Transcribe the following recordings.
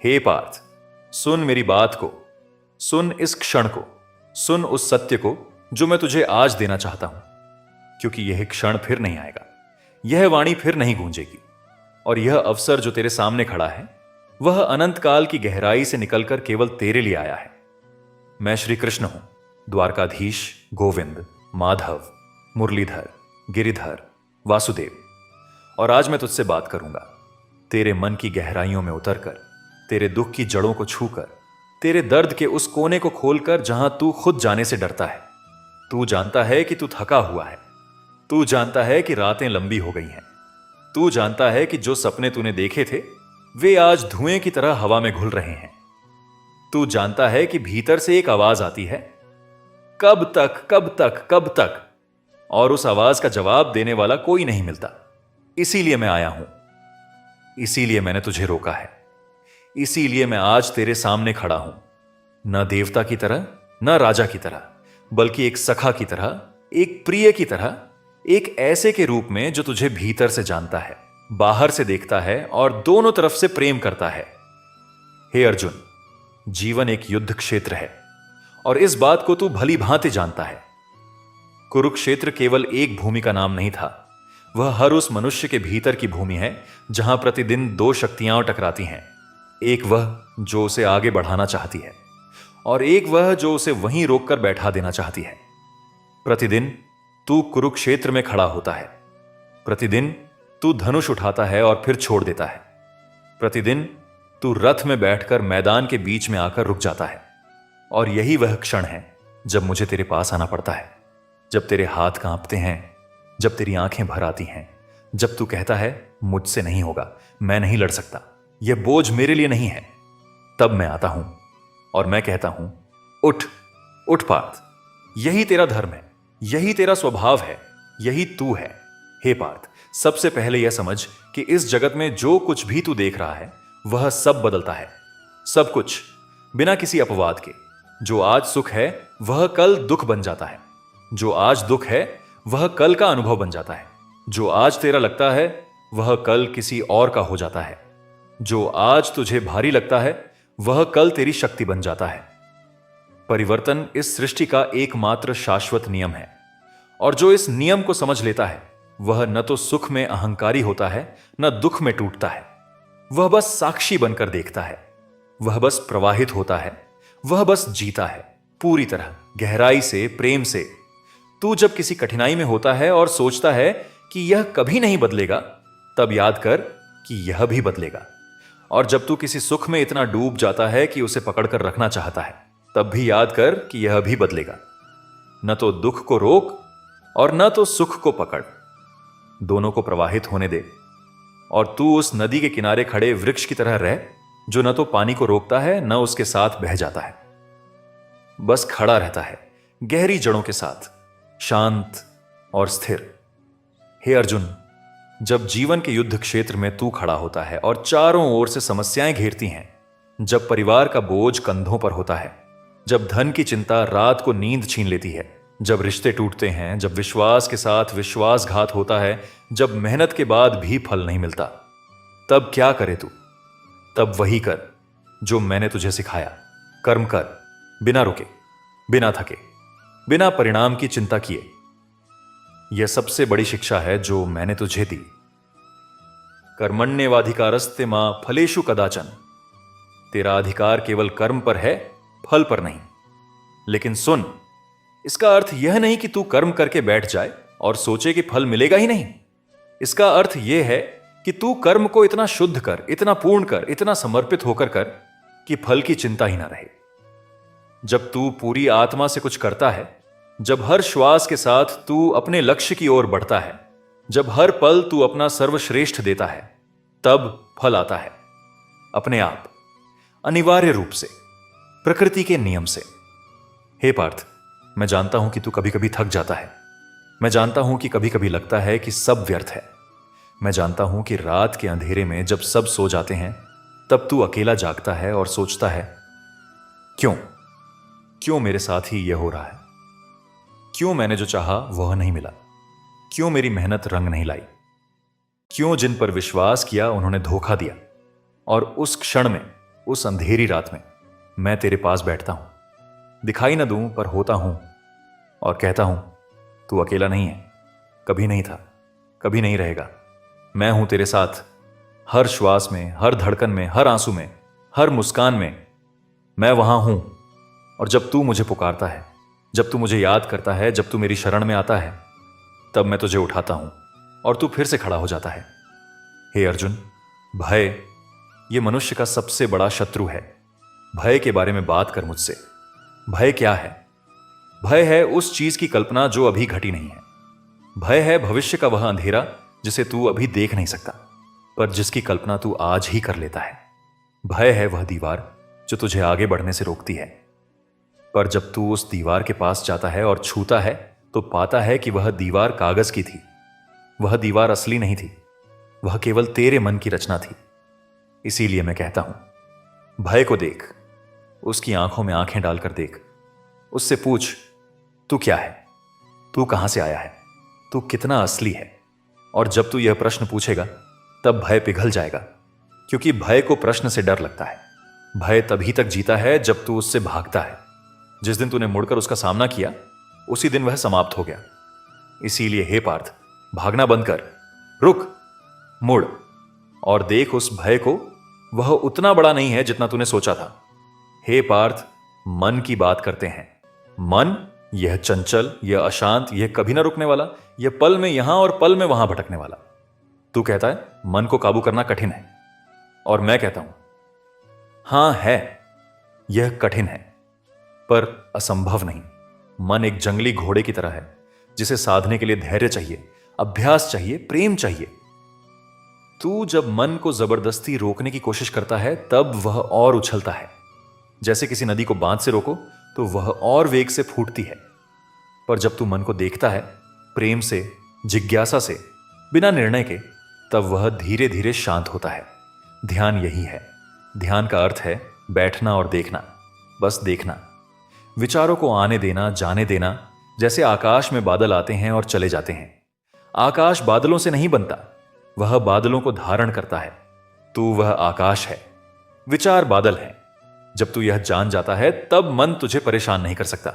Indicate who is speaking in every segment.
Speaker 1: हे पार्थ, सुन मेरी बात को, सुन इस क्षण को, सुन उस सत्य को जो मैं तुझे आज देना चाहता हूं, क्योंकि यह क्षण फिर नहीं आएगा, यह वाणी फिर नहीं गूंजेगी, और यह अवसर जो तेरे सामने खड़ा है वह अनंत काल की गहराई से निकलकर केवल तेरे लिए आया है। मैं श्री कृष्ण हूं, द्वारकाधीश, गोविंद, माधव, मुरलीधर, गिरिधर, वासुदेव, और आज मैं तुझसे बात करूंगा। तेरे मन की गहराइयों में उतरकर, तेरे दुख की जड़ों को छूकर, तेरे दर्द के उस कोने को खोलकर जहां तू खुद जाने से डरता है। तू जानता है कि तू थका हुआ है, तू जानता है कि रातें लंबी हो गई हैं, तू जानता है कि जो सपने तूने देखे थे वे आज धुएं की तरह हवा में घुल रहे हैं। तू जानता है कि भीतर से एक आवाज आती है, कब तक, कब तक, कब तक, और उस आवाज का जवाब देने वाला कोई नहीं मिलता। इसीलिए मैं आया हूं, इसीलिए मैंने तुझे रोका है, इसीलिए मैं आज तेरे सामने खड़ा हूं, न देवता की तरह, न राजा की तरह, बल्कि एक सखा की तरह, एक प्रिय की तरह, एक ऐसे के रूप में जो तुझे भीतर से जानता है, बाहर से देखता है और दोनों तरफ से प्रेम करता है। हे अर्जुन, जीवन एक युद्ध क्षेत्र है और इस बात को तू भली भांति जानता है। कुरुक्षेत्र केवल एक भूमि का नाम नहीं था, वह हर उस मनुष्य के भीतर की भूमि है जहां प्रतिदिन दो शक्तियां टकराती हैं। एक वह जो उसे आगे बढ़ाना चाहती है और एक वह जो उसे वहीं रोककर बैठा देना चाहती है। प्रतिदिन तू कुरुक्षेत्र में खड़ा होता है, प्रतिदिन तू धनुष उठाता है और फिर छोड़ देता है, प्रतिदिन तू रथ में बैठकर मैदान के बीच में आकर रुक जाता है। और यही वह क्षण है जब मुझे तेरे पास आना पड़ता है, जब तेरे हाथ कांपते हैं, जब तेरी आंखें भर आती हैं, जब तू कहता है मुझसे नहीं होगा, मैं नहीं लड़ सकता, यह बोझ मेरे लिए नहीं है। तब मैं आता हूं और मैं कहता हूं, उठ, उठ पार्थ, यही तेरा धर्म है, यही तेरा स्वभाव है, यही तू है। हे पार्थ, सबसे पहले यह समझ कि इस जगत में जो कुछ भी तू देख रहा है वह सब बदलता है, सब कुछ, बिना किसी अपवाद के। जो आज सुख है वह कल दुख बन जाता है, जो आज दुख है वह कल का अनुभव बन जाता है, जो आज तेरा लगता है वह कल किसी और का हो जाता है, जो आज तुझे भारी लगता है वह कल तेरी शक्ति बन जाता है। परिवर्तन इस सृष्टि का एकमात्र शाश्वत नियम है, और जो इस नियम को समझ लेता है वह न तो सुख में अहंकारी होता है, न दुख में टूटता है। वह बस साक्षी बनकर देखता है, वह बस प्रवाहित होता है, वह बस जीता है, पूरी तरह, गहराई से, प्रेम से। तू जब किसी कठिनाई में होता है और सोचता है कि यह कभी नहीं बदलेगा, तब याद कर कि यह भी बदलेगा। और जब तू किसी सुख में इतना डूब जाता है कि उसे पकड़कर रखना चाहता है, तब भी याद कर कि यह भी बदलेगा। न तो दुख को रोक और न तो सुख को पकड़, दोनों को प्रवाहित होने दे। और तू उस नदी के किनारे खड़े वृक्ष की तरह रह, जो न तो पानी को रोकता है न उसके साथ बह जाता है, बस खड़ा रहता है गहरी जड़ों के साथ, शांत और स्थिर। हे अर्जुन, जब जीवन के युद्ध क्षेत्र में तू खड़ा होता है और चारों ओर से समस्याएं घेरती हैं, जब परिवार का बोझ कंधों पर होता है, जब धन की चिंता रात को नींद छीन लेती है, जब रिश्ते टूटते हैं, जब विश्वास के साथ विश्वासघात होता है, जब मेहनत के बाद भी फल नहीं मिलता, तब क्या करे तू? तब वही कर जो मैंने तुझे सिखाया। कर्म कर, बिना रुके, बिना थके, बिना परिणाम की चिंता किए। यह सबसे बड़ी शिक्षा है जो मैंने तुझे दी। कर्मण्येवाधिकारस्ते मां फलेषु कदाचन। तेरा अधिकार केवल कर्म पर है, फल पर नहीं। लेकिन सुन, इसका अर्थ यह नहीं कि तू कर्म करके बैठ जाए और सोचे कि फल मिलेगा ही नहीं। इसका अर्थ यह है कि तू कर्म को इतना शुद्ध कर, इतना पूर्ण कर, इतना समर्पित होकर कर कि फल की चिंता ही ना रहे। जब तू पूरी आत्मा से कुछ करता है, जब हर श्वास के साथ तू अपने लक्ष्य की ओर बढ़ता है, जब हर पल तू अपना सर्वश्रेष्ठ देता है, तब फल आता है अपने आप, अनिवार्य रूप से, प्रकृति के नियम से। हे पार्थ, मैं जानता हूं कि तू कभी कभी थक जाता है, मैं जानता हूं कि कभी कभी लगता है कि सब व्यर्थ है, मैं जानता हूं कि रात के अंधेरे में जब सब सो जाते हैं तब तू अकेला जागता है और सोचता है, क्यों क्यों मेरे साथ ही यह हो रहा है, क्यों मैंने जो चाहा वह नहीं मिला, क्यों मेरी मेहनत रंग नहीं लाई, क्यों जिन पर विश्वास किया उन्होंने धोखा दिया। और उस क्षण में उस अंधेरी रात में मैं तेरे पास बैठता हूं, दिखाई न दूं पर होता हूं, और कहता हूं तू अकेला नहीं है, कभी नहीं था, कभी नहीं रहेगा। मैं हूं तेरे साथ, हर श्वास में, हर धड़कन में, हर आंसू में, हर मुस्कान में मैं वहां हूं। और जब तू मुझे पुकारता है, जब तू मुझे याद करता है, जब तू मेरी शरण में आता है, तब मैं तुझे उठाता हूं और तू फिर से खड़ा हो जाता है। हे अर्जुन, भय ये मनुष्य का सबसे बड़ा शत्रु है। भय के बारे में बात कर मुझसे। भय क्या है? भय है उस चीज की कल्पना जो अभी घटी नहीं है। भय है भविष्य का वह अंधेरा जिसे तू अभी देख नहीं सकता, पर जिसकी कल्पना तू आज ही कर लेता है। भय है वह दीवार जो तुझे आगे बढ़ने से रोकती है, पर जब तू उस दीवार के पास जाता है और छूता है तो पाता है कि वह दीवार कागज की थी। वह दीवार असली नहीं थी, वह केवल तेरे मन की रचना थी। इसीलिए मैं कहता हूं, भय को देख, उसकी आंखों में आंखें डालकर देख, उससे पूछ तू क्या है, तू कहां से आया है, तू कितना असली है। और जब तू यह प्रश्न पूछेगा तब भय पिघल जाएगा, क्योंकि भय को प्रश्न से डर लगता है। भय तभी तक जीता है जब तू उससे भागता है। जिस दिन तूने मुड़कर उसका सामना किया, उसी दिन वह समाप्त हो गया। इसीलिए हे पार्थ, भागना बंद कर, रुक, मुड़ और देख उस भय को। वह उतना बड़ा नहीं है जितना तूने सोचा था। हे पार्थ, मन की बात करते हैं। मन, यह चंचल, यह अशांत, यह कभी ना रुकने वाला, यह पल में यहां और पल में वहां भटकने वाला। तू कहता है मन को काबू करना कठिन है, और मैं कहता हूं हां है, यह कठिन है पर असंभव नहीं। मन एक जंगली घोड़े की तरह है जिसे साधने के लिए धैर्य चाहिए, अभ्यास चाहिए, प्रेम चाहिए। तू जब मन को जबरदस्ती रोकने की कोशिश करता है तब वह और उछलता है। जैसे किसी नदी को बांध से रोको तो वह और वेग से फूटती है। पर जब तू मन को देखता है, प्रेम से, जिज्ञासा से, बिना निर्णय के, तब वह धीरे धीरे शांत होता है। ध्यान यही है। ध्यान का अर्थ है बैठना और देखना, बस देखना, विचारों को आने देना, जाने देना। जैसे आकाश में बादल आते हैं और चले जाते हैं। आकाश बादलों से नहीं बनता, वह बादलों को धारण करता है। तू वह आकाश है, विचार बादल है। जब तू यह जान जाता है तब मन तुझे परेशान नहीं कर सकता।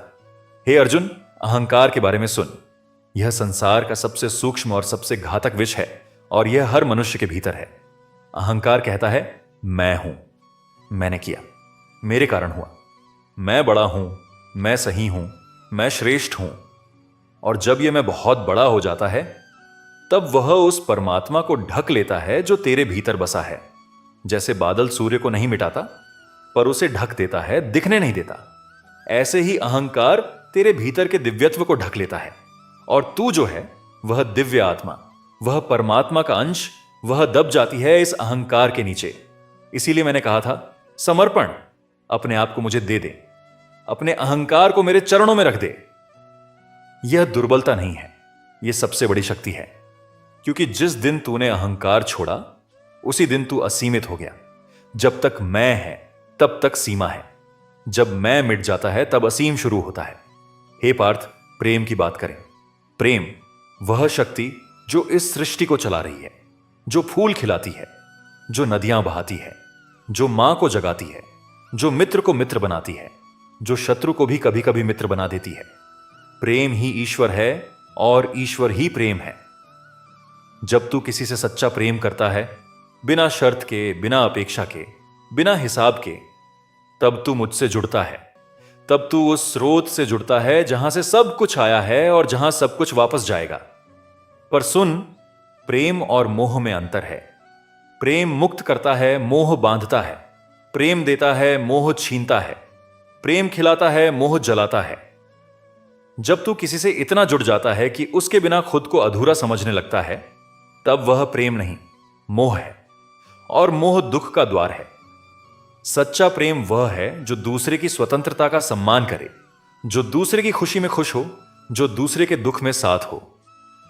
Speaker 1: हे अर्जुन, अहंकार के बारे में सुन। यह संसार का सबसे सूक्ष्म और सबसे घातक विष है, और यह हर मनुष्य के भीतर है। अहंकार कहता है मैं हूं, मैंने किया, मेरे कारण हुआ, मैं बड़ा हूं, मैं सही हूं, मैं श्रेष्ठ हूं। और जब यह मैं बहुत बड़ा हो जाता है तब वह उस परमात्मा को ढक लेता है जो तेरे भीतर बसा है। जैसे बादल सूर्य को नहीं मिटाता पर उसे ढक देता है, दिखने नहीं देता, ऐसे ही अहंकार तेरे भीतर के दिव्यत्व को ढक लेता है। और तू जो है वह दिव्य आत्मा, वह परमात्मा का अंश, वह दब जाती है इस अहंकार के नीचे। इसीलिए मैंने कहा था समर्पण, अपने आप को मुझे दे दे, अपने अहंकार को मेरे चरणों में रख दे। यह दुर्बलता नहीं है, यह सबसे बड़ी शक्ति है। क्योंकि जिस दिन तूने अहंकार छोड़ा उसी दिन तू असीमित हो गया। जब तक मैं है तब तक सीमा है, जब मैं मिट जाता है तब असीम शुरू होता है। हे पार्थ, प्रेम की बात करें। प्रेम वह शक्ति जो इस सृष्टि को चला रही है, जो फूल खिलाती है, जो नदियां बहाती है, जो मां को जगाती है, जो मित्र को मित्र बनाती है, जो शत्रु को भी कभी कभी मित्र बना देती है। प्रेम ही ईश्वर है और ईश्वर ही प्रेम है। जब तू किसी से सच्चा प्रेम करता है, बिना शर्त के, बिना अपेक्षा के, बिना हिसाब के, तब तू मुझसे जुड़ता है। तब तू उस स्रोत से जुड़ता है जहां से सब कुछ आया है और जहां सब कुछ वापस जाएगा। पर सुन, प्रेम और मोह में अंतर है। प्रेम मुक्त करता है, मोह बांधता है। प्रेम देता है, मोह छीनता है। प्रेम खिलाता है, मोह जलाता है। जब तू किसी से इतना जुड़ जाता है कि उसके बिना खुद को अधूरा समझने लगता है, तब वह प्रेम नहीं, मोह है। और मोह दुख का द्वार है। सच्चा प्रेम वह है जो दूसरे की स्वतंत्रता का सम्मान करे, जो दूसरे की खुशी में खुश हो, जो दूसरे के दुख में साथ हो,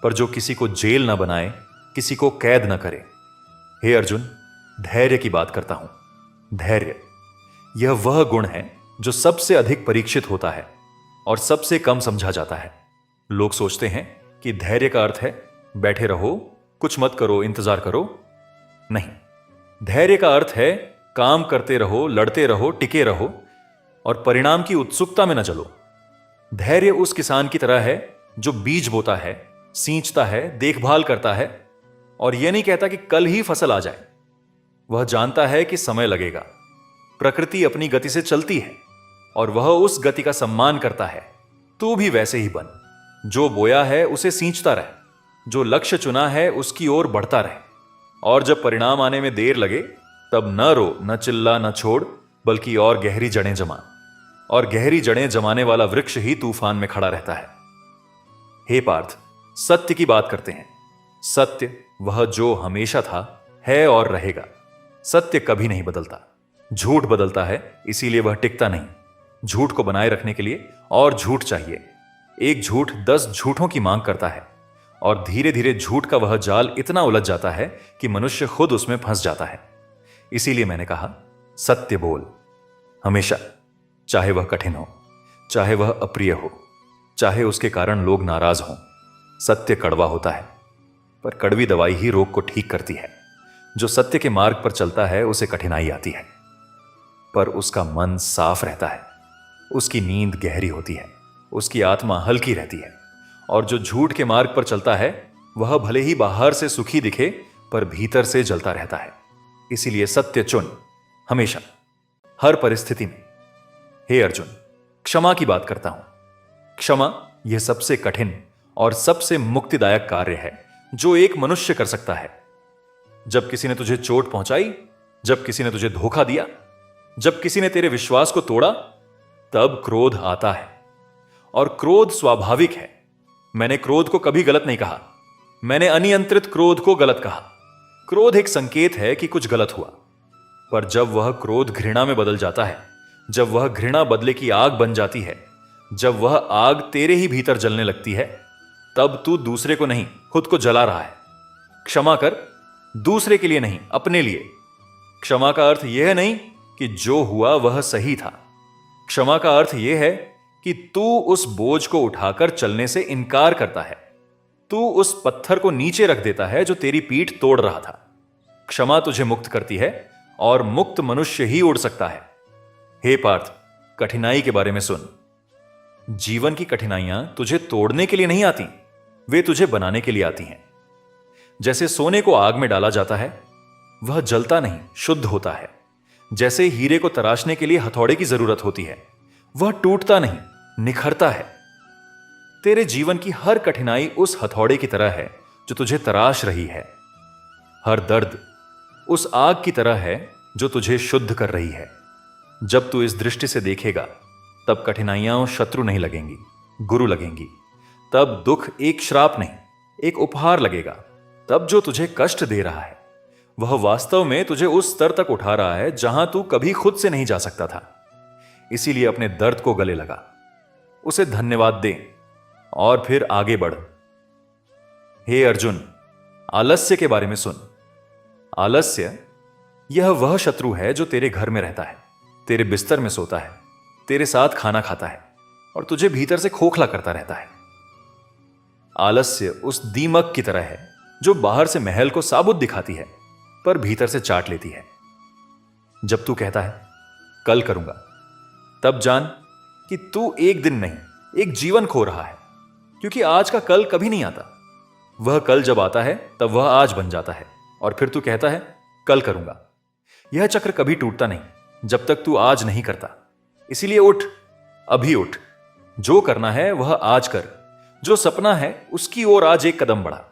Speaker 1: पर जो किसी को जेल ना बनाए, किसी को कैद ना करे। हे अर्जुन, धैर्य की बात करता हूं। धैर्य यह वह गुण है जो सबसे अधिक परीक्षित होता है और सबसे कम समझा जाता है। लोग सोचते हैं कि धैर्य का अर्थ है बैठे रहो, कुछ मत करो, इंतजार करो। नहीं, धैर्य का अर्थ है काम करते रहो, लड़ते रहो, टिके रहो और परिणाम की उत्सुकता में न चलो। धैर्य उस किसान की तरह है जो बीज बोता है, सींचता है, देखभाल करता है और यह नहीं कहता कि कल ही फसल आ जाए। वह जानता है कि समय लगेगा। प्रकृति अपनी गति से चलती है और वह उस गति का सम्मान करता है। तू भी वैसे ही बन। जो बोया है उसे सींचता रहे, जो लक्ष्य चुना है उसकी ओर बढ़ता रहे और जब परिणाम आने में देर लगे तब न रो, न चिल्ला, न छोड़, बल्कि और गहरी जड़ें जमा। और गहरी जड़ें जमाने वाला वृक्ष ही तूफान में खड़ा रहता है। हे पार्थ, सत्य की बात करते हैं। सत्य वह जो हमेशा था, है और रहेगा। सत्य कभी नहीं बदलता। झूठ बदलता है, इसीलिए वह टिकता नहीं। झूठ को बनाए रखने के लिए और झूठ चाहिए। एक झूठ 10 झूठों की मांग करता है और धीरे धीरे झूठ का वह जाल इतना उलझ जाता है कि मनुष्य खुद उसमें फंस जाता है। इसीलिए मैंने कहा, सत्य बोल हमेशा, चाहे वह कठिन हो, चाहे वह अप्रिय हो, चाहे उसके कारण लोग नाराज हों। सत्य कड़वा होता है, पर कड़वी दवाई ही रोग को ठीक करती है। जो सत्य के मार्ग पर चलता है उसे कठिनाई आती है, पर उसका मन साफ रहता है, उसकी नींद गहरी होती है, उसकी आत्मा हल्की रहती है। और जो झूठ के मार्ग पर चलता है वह भले ही बाहर से सुखी दिखे पर भीतर से जलता रहता है। इसीलिए सत्य चुन हमेशा, हर परिस्थिति में। हे अर्जुन, क्षमा की बात करता हूं। क्षमा यह सबसे कठिन और सबसे मुक्तिदायक कार्य है जो एक मनुष्य कर सकता है। जब किसी ने तुझे चोट पहुंचाई, जब किसी ने तुझे धोखा दिया, जब किसी ने तेरे विश्वास को तोड़ा, तब क्रोध आता है। और क्रोध स्वाभाविक है। मैंने क्रोध को कभी गलत नहीं कहा। मैंने अनियंत्रित क्रोध को गलत कहा। क्रोध एक संकेत है कि कुछ गलत हुआ, पर जब वह क्रोध घृणा में बदल जाता है, जब वह घृणा बदले की आग बन जाती है, जब वह आग तेरे ही भीतर जलने लगती है, तब तू दूसरे को नहीं, खुद को जला रहा है। क्षमा कर, दूसरे के लिए नहीं, अपने लिए। क्षमा का अर्थ यह नहीं कि जो हुआ वह सही था। क्षमा का अर्थ यह है कि तू उस बोझ को उठाकर चलने से इनकार करता है। तू उस पत्थर को नीचे रख देता है जो तेरी पीठ तोड़ रहा था। क्षमा तुझे मुक्त करती है और मुक्त मनुष्य ही उड़ सकता है। हे पार्थ, कठिनाई के बारे में सुन। जीवन की कठिनाइयां तुझे तोड़ने के लिए नहीं आती, वे तुझे बनाने के लिए आती हैं। जैसे सोने को आग में डाला जाता है, वह जलता नहीं, शुद्ध होता है। जैसे हीरे को तराशने के लिए हथौड़े की जरूरत होती है, वह टूटता नहीं, निखरता है। तेरे जीवन की हर कठिनाई उस हथौड़े की तरह है जो तुझे तराश रही है। हर दर्द उस आग की तरह है जो तुझे शुद्ध कर रही है। जब तू इस दृष्टि से देखेगा, तब कठिनाइयां शत्रु नहीं लगेंगी, गुरु लगेंगी। तब दुख एक श्राप नहीं, एक उपहार लगेगा। तब जो तुझे कष्ट दे रहा है, वह वास्तव में तुझे उस स्तर तक उठा रहा है जहां तू कभी खुद से नहीं जा सकता था। इसीलिए अपने दर्द को गले लगा, उसे धन्यवाद दे और फिर आगे बढ़। हे अर्जुन, आलस्य के बारे में सुन। आलस्य यह वह शत्रु है जो तेरे घर में रहता है, तेरे बिस्तर में सोता है, तेरे साथ खाना खाता है और तुझे भीतर से खोखला करता रहता है। आलस्य उस दीमक की तरह है जो बाहर से महल को साबुत दिखाती है पर भीतर से चाट लेती है। जब तू कहता है कल करूंगा, तब जान कि तू एक दिन नहीं, एक जीवन खो रहा है, क्योंकि आज का कल कभी नहीं आता। वह कल जब आता है तब वह आज बन जाता है और फिर तू कहता है कल करूंगा। यह चक्र कभी टूटता नहीं जब तक तू आज नहीं करता। इसीलिए उठ, अभी उठ। जो करना है वह आज कर। जो सपना है उसकी ओर आज एक कदम बढ़ा।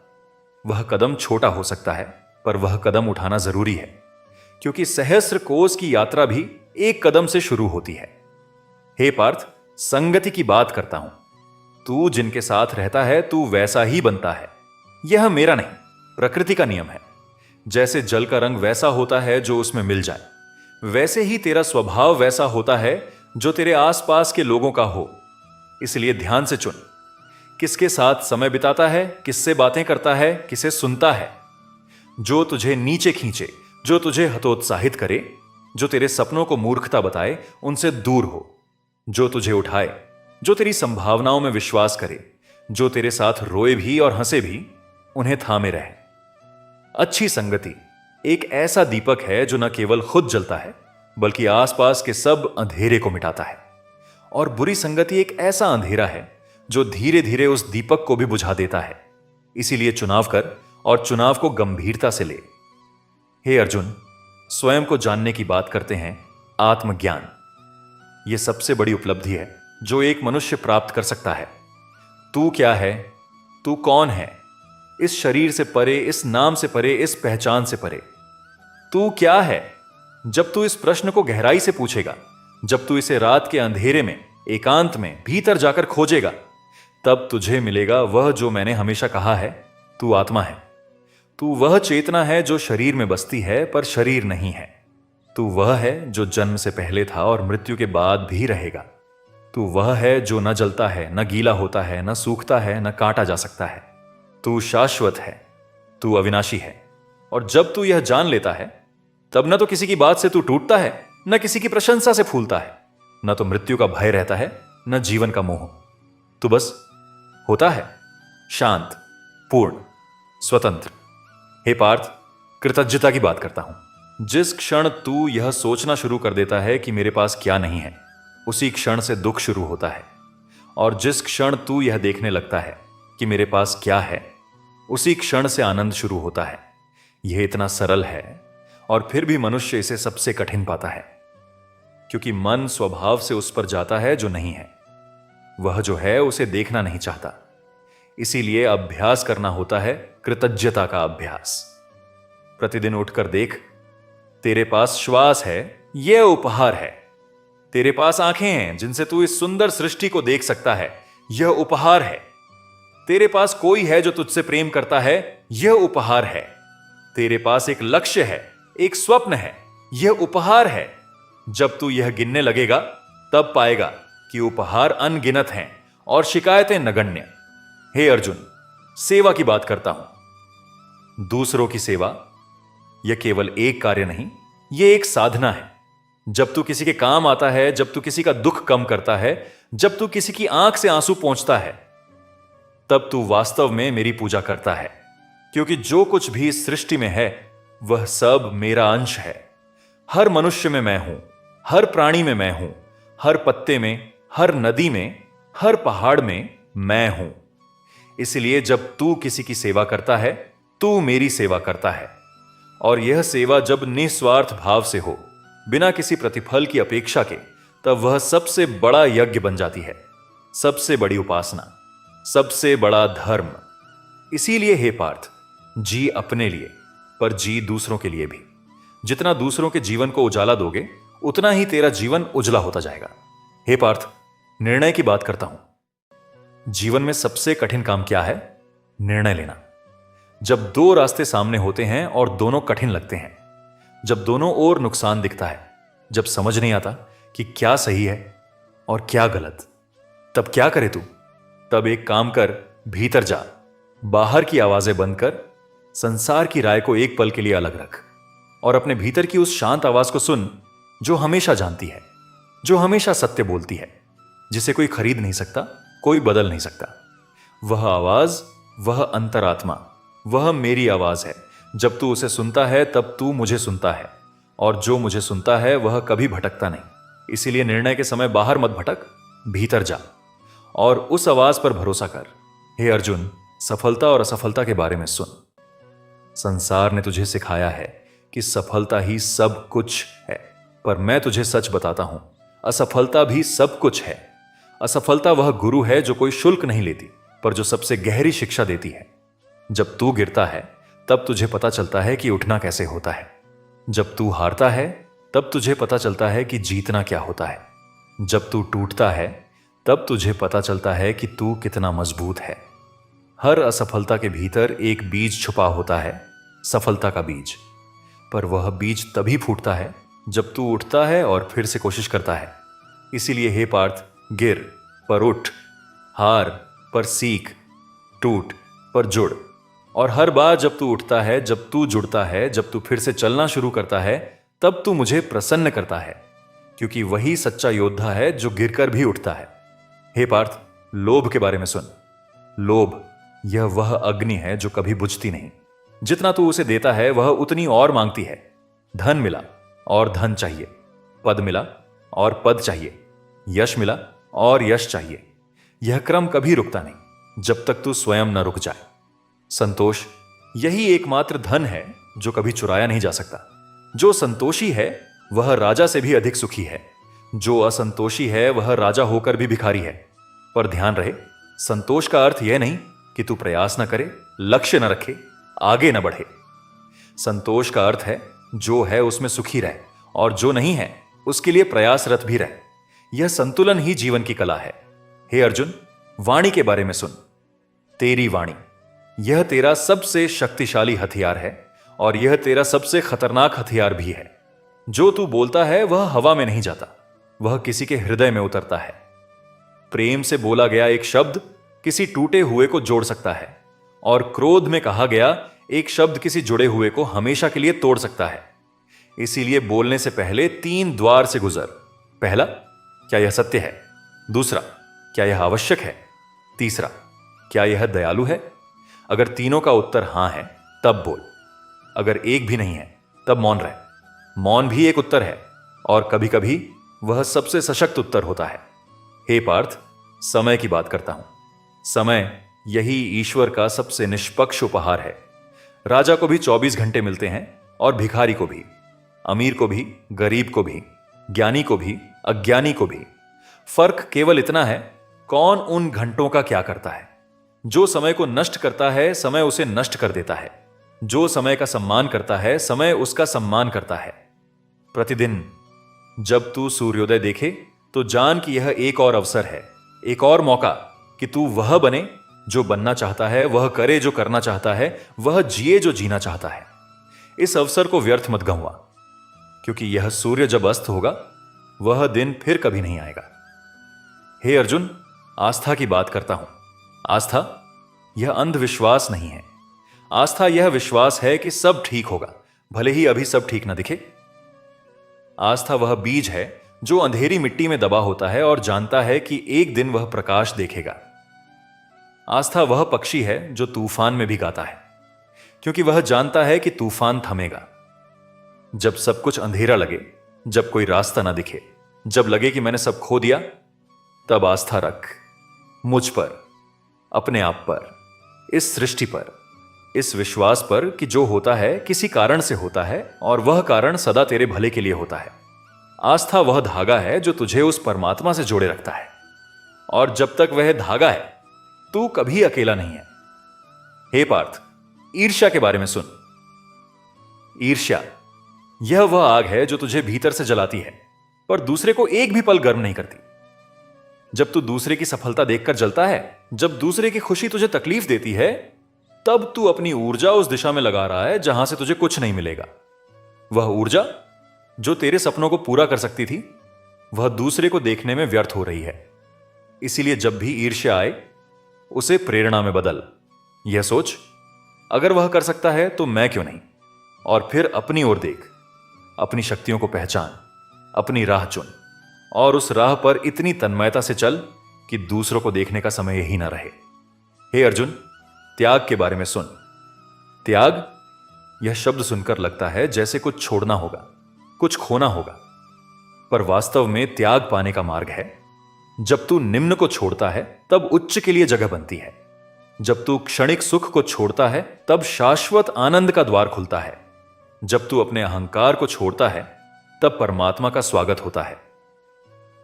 Speaker 1: वह कदम छोटा हो सकता है, पर वह कदम उठाना जरूरी है, क्योंकि सहस्र कोस की यात्रा भी एक कदम से शुरू होती है। हे पार्थ, संगति की बात करता हूं। तू जिनके साथ रहता है तू वैसा ही बनता है। यह मेरा नहीं, प्रकृति का नियम है। जैसे जल का रंग वैसा होता है जो उसमें मिल जाए, वैसे ही तेरा स्वभाव वैसा होता है जो तेरे आसपास के लोगों का हो। इसलिए ध्यान से चुन, किसके साथ समय बिताता है, किससे बातें करता है, किसे सुनता है। जो तुझे नीचे खींचे, जो तुझे हतोत्साहित करे, जो तेरे सपनों को मूर्खता बताए, उनसे दूर हो। जो तुझे उठाए, जो तेरी संभावनाओं में विश्वास करे, जो तेरे साथ रोए भी और हंसे भी, उन्हें थामे रहे। अच्छी संगति एक ऐसा दीपक है जो न केवल खुद जलता है बल्कि आसपास के सब अंधेरे को मिटाता है। और बुरी संगति एक ऐसा अंधेरा है जो धीरे धीरे उस दीपक को भी बुझा देता है। इसीलिए चुनाव कर और चुनाव को गंभीरता से ले। हे अर्जुन, स्वयं को जानने की बात करते हैं आत्मज्ञान। यह सबसे बड़ी उपलब्धि है जो एक मनुष्य प्राप्त कर सकता है। तू क्या है? तू कौन है? इस शरीर से परे, इस नाम से परे, इस पहचान से परे तू क्या है? जब तू इस प्रश्न को गहराई से पूछेगा, जब तू इसे रात के अंधेरे में, एकांत में, भीतर जाकर खोजेगा, तब तुझे मिलेगा वह जो मैंने हमेशा कहा है, तू आत्मा है। तू वह चेतना है जो शरीर में बसती है पर शरीर नहीं है। तू वह है जो जन्म से पहले था और मृत्यु के बाद भी रहेगा। तू वह है जो न जलता है, न गीला होता है, न सूखता है, न काटा जा सकता है। तू शाश्वत है, तू अविनाशी है। और जब तू यह जान लेता है, तब न तो किसी की बात से तू टूटता है, न किसी की प्रशंसा से फूलता है, न तो मृत्यु का भय रहता है, न जीवन का मोह। तू बस होता है, शांत, पूर्ण, स्वतंत्र। हे पार्थ, कृतज्ञता की बात करता हूं। जिस क्षण तू यह सोचना शुरू कर देता है कि मेरे पास क्या नहीं है, उसी क्षण से दुख शुरू होता है। और जिस क्षण तू यह देखने लगता है कि मेरे पास क्या है, उसी क्षण से आनंद शुरू होता है। यह इतना सरल है और फिर भी मनुष्य इसे सबसे कठिन पाता है, क्योंकि मन स्वभाव से उस पर जाता है जो नहीं है। वह जो है उसे देखना नहीं चाहता। इसीलिए अभ्यास करना होता है, कृतज्ञता का अभ्यास। प्रतिदिन उठकर देख, तेरे पास श्वास है, यह उपहार है। तेरे पास आंखें हैं जिनसे तू इस सुंदर सृष्टि को देख सकता है, यह उपहार है। तेरे पास कोई है जो तुझसे प्रेम करता है, यह उपहार है। तेरे पास एक लक्ष्य है, एक स्वप्न है, यह उपहार है। जब तू यह गिनने लगेगा, तब पाएगा कि उपहार अनगिनत हैं और शिकायतें नगण्य। हे अर्जुन, सेवा की बात करता हूं। दूसरों की सेवा यह केवल एक कार्य नहीं, यह एक साधना है। जब तू किसी के काम आता है, जब तू किसी का दुख कम करता है, जब तू किसी की आंख से आंसू पोंछता है, तब तू वास्तव में मेरी पूजा करता है। क्योंकि जो कुछ भी इस सृष्टि में है, वह सब मेरा अंश है। हर मनुष्य में मैं हूं, हर प्राणी में मैं हूं, हर पत्ते में, हर नदी में, हर पहाड़ में मैं हूं। इसलिए जब तू किसी की सेवा करता है, तू मेरी सेवा करता है। और यह सेवा जब निस्वार्थ भाव से हो, बिना किसी प्रतिफल की अपेक्षा के, तब वह सबसे बड़ा यज्ञ बन जाती है, सबसे बड़ी उपासना, सबसे बड़ा धर्म। इसीलिए हे पार्थ, जी अपने लिए, पर जी दूसरों के लिए भी। जितना दूसरों के जीवन को उजाला दोगे, उतना ही तेरा जीवन उजला होता जाएगा। हे पार्थ, निर्णय की बात करता हूं। जीवन में सबसे कठिन काम क्या है? निर्णय लेना। जब दो रास्ते सामने होते हैं और दोनों कठिन लगते हैं, जब दोनों ओर नुकसान दिखता है, जब समझ नहीं आता कि क्या सही है और क्या गलत, तब क्या करे तू? तब एक काम कर, भीतर जा, बाहर की आवाजें बंद कर, संसार की राय को एक पल के लिए अलग रख और अपने भीतर की उस शांत आवाज को सुन जो हमेशा जानती है, जो हमेशा सत्य बोलती है, जिसे कोई खरीद नहीं सकता, कोई बदल नहीं सकता। वह आवाज, वह अंतरात्मा, वह मेरी आवाज है। जब तू उसे सुनता है, तब तू मुझे सुनता है, और जो मुझे सुनता है वह कभी भटकता नहीं। इसीलिए निर्णय के समय बाहर मत भटक, भीतर जा और उस आवाज पर भरोसा कर। हे अर्जुन, सफलता और असफलता के बारे में सुन। संसार ने तुझे सिखाया है कि सफलता ही सब कुछ है, पर मैं तुझे सच बताता हूं, असफलता भी सब कुछ है। असफलता वह गुरु है जो कोई शुल्क नहीं लेती, पर जो सबसे गहरी शिक्षा देती है। जब तू गिरता है, तब तुझे पता चलता है कि उठना कैसे होता है। जब तू हारता है, तब तुझे पता चलता है कि जीतना क्या होता है। जब तू टूटता है, तब तुझे पता चलता है कि तू कितना मजबूत है। हर असफलता के भीतर एक बीज छुपा होता है, सफलता का बीज। पर वह बीज तभी फूटता है जब तू उठता है और फिर से कोशिश करता है। इसीलिए हे पार्थ, गिर पर उठ, हार पर सीख, टूट पर जुड़। और हर बार जब तू उठता है, जब तू जुड़ता है, जब तू फिर से चलना शुरू करता है, तब तू मुझे प्रसन्न करता है, क्योंकि वही सच्चा योद्धा है जो गिरकर भी उठता है। हे पार्थ, लोभ के बारे में सुन। लोभ यह वह अग्नि है जो कभी बुझती नहीं। जितना तू उसे देता है वह उतनी और मांगती है। धन मिला और धन चाहिए, पद मिला और पद चाहिए, यश मिला और यश चाहिए। यह क्रम कभी रुकता नहीं जब तक तू स्वयं न रुक जाए। संतोष यही एकमात्र धन है जो कभी चुराया नहीं जा सकता। जो संतोषी है वह राजा से भी अधिक सुखी है। जो असंतोषी है वह राजा होकर भी भिखारी है। पर ध्यान रहे, संतोष का अर्थ यह नहीं कि तू प्रयास न करे, लक्ष्य न रखे, आगे न बढ़े। संतोष का अर्थ है जो है उसमें सुखी रहे और जो नहीं है उसके लिए प्रयासरत भी रहे। यह संतुलन ही जीवन की कला है। हे अर्जुन, वाणी के बारे में सुन। तेरी वाणी, यह तेरा सबसे शक्तिशाली हथियार है और यह तेरा सबसे खतरनाक हथियार भी है। जो तू बोलता है वह हवा में नहीं जाता, वह किसी के हृदय में उतरता है। प्रेम से बोला गया एक शब्द किसी टूटे हुए को जोड़ सकता है और क्रोध में कहा गया एक शब्द किसी जुड़े हुए को हमेशा के लिए तोड़ सकता है। इसीलिए बोलने से पहले 3 द्वार से गुजर। पहला, क्या यह सत्य है? दूसरा, क्या यह आवश्यक है? तीसरा, क्या यह दयालु है? अगर तीनों का उत्तर हां है तब बोल। अगर एक भी नहीं है तब मौन रह। मौन भी एक उत्तर है और कभी कभी वह सबसे सशक्त उत्तर होता है। हे पार्थ, समय की बात करता हूं। समय यही ईश्वर का सबसे निष्पक्ष उपहार है। राजा को भी 24 घंटे मिलते हैं और भिखारी को भी, अमीर को भी, गरीब को भी, ज्ञानी को भी, अज्ञानी को भी। फर्क केवल इतना है, कौन उन घंटों का क्या करता है। जो समय को नष्ट करता है समय उसे नष्ट कर देता है। जो समय का सम्मान करता है समय उसका सम्मान करता है। प्रतिदिन जब तू सूर्योदय देखे तो जान कि यह एक और अवसर है, एक और मौका कि तू वह बने जो बनना चाहता है, वह करे जो करना चाहता है, वह जिए जो जीना चाहता है। इस अवसर को व्यर्थ मत गंवा, क्योंकि यह सूर्य जब अस्त होगा वह दिन फिर कभी नहीं आएगा। हे अर्जुन, आस्था की बात करता हूं। आस्था यह अंधविश्वास नहीं है। आस्था यह विश्वास है कि सब ठीक होगा, भले ही अभी सब ठीक ना दिखे। आस्था वह बीज है जो अंधेरी मिट्टी में दबा होता है और जानता है कि एक दिन वह प्रकाश देखेगा। आस्था वह पक्षी है जो तूफान में भी गाता है, क्योंकि वह जानता है कि तूफान थमेगा। जब सब कुछ अंधेरा लगे, जब कोई रास्ता ना दिखे, जब लगे कि मैंने सब खो दिया, तब आस्था रख मुझ पर, अपने आप पर, इस सृष्टि पर, इस विश्वास पर कि जो होता है किसी कारण से होता है और वह कारण सदा तेरे भले के लिए होता है। आस्था वह धागा है जो तुझे उस परमात्मा से जोड़े रखता है, और जब तक वह धागा है तू कभी अकेला नहीं है। हे पार्थ, ईर्ष्या के बारे में सुन। ईर्ष्या यह वह आग है जो तुझे भीतर से जलाती है पर दूसरे को एक भी पल गर्म नहीं करती। जब तू दूसरे की सफलता देखकर जलता है, जब दूसरे की खुशी तुझे तकलीफ देती है, तब तू अपनी ऊर्जा उस दिशा में लगा रहा है जहां से तुझे कुछ नहीं मिलेगा। वह ऊर्जा जो तेरे सपनों को पूरा कर सकती थी, वह दूसरे को देखने में व्यर्थ हो रही है। इसीलिए जब भी ईर्ष्या आए उसे प्रेरणा में बदल। यह सोच, अगर वह कर सकता है तो मैं क्यों नहीं, और फिर अपनी ओर देख। अपनी शक्तियों को पहचान, अपनी राह चुन और उस राह पर इतनी तन्मयता से चल कि दूसरों को देखने का समय ही ना रहे। हे अर्जुन, त्याग के बारे में सुन। त्याग, यह शब्द सुनकर लगता है जैसे कुछ छोड़ना होगा, कुछ खोना होगा, पर वास्तव में त्याग पाने का मार्ग है। जब तू निम्न को छोड़ता है तब उच्च के लिए जगह बनती है। जब तू क्षणिक सुख को छोड़ता है तब शाश्वत आनंद का द्वार खुलता है। जब तू अपने अहंकार को छोड़ता है तब परमात्मा का स्वागत होता है।